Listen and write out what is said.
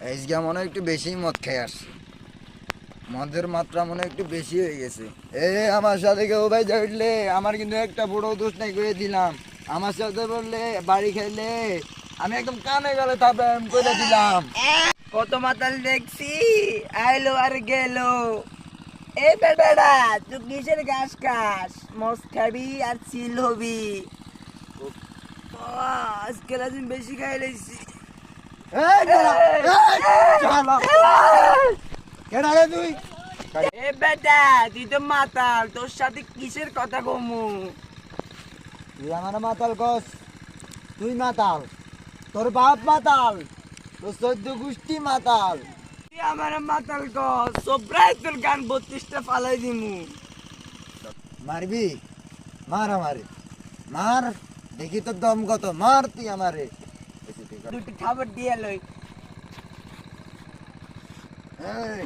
আজকে মনে হয় একটু বেশি মদ খেয়ে আসছে, মদের মাত্রা মনে হয় একটু বেশি হয়ে গেছে। আমার সাথে কেউ ভাই উঠলে আমার কিন্তু একটা বড় দোষ নাই করে দিলাম। আমার সাথে বললে বাড়ি খাইলে আমি একদম কানে গেলে তারপরে করে দিলাম। কত মাতাল দেখছি, আইলো আর গেল। এ বেটারা, তুই কিসের ঘাস খাস? মদ খাবি আর চিল হবি। আজকে রাজিন বেশি খাই লাইছি। তুই এ বেটা, তুই তো মাতাল, তোর সাথে কিসের কথা কমু? তুই আমার মাতাল কস? তুই মাতাল, তোর বাপ মাতাল, তোর 14 গোষ্ঠী মাতাল। তুই আমার মাতাল কর, সব্রায় তোর গান 32টা ফালাই দিমু। মারবি? মার আমারে, মার, দেখি তোর দম কত, মার তুই আমারে। দুটি খাবার দিয়ে লই। এই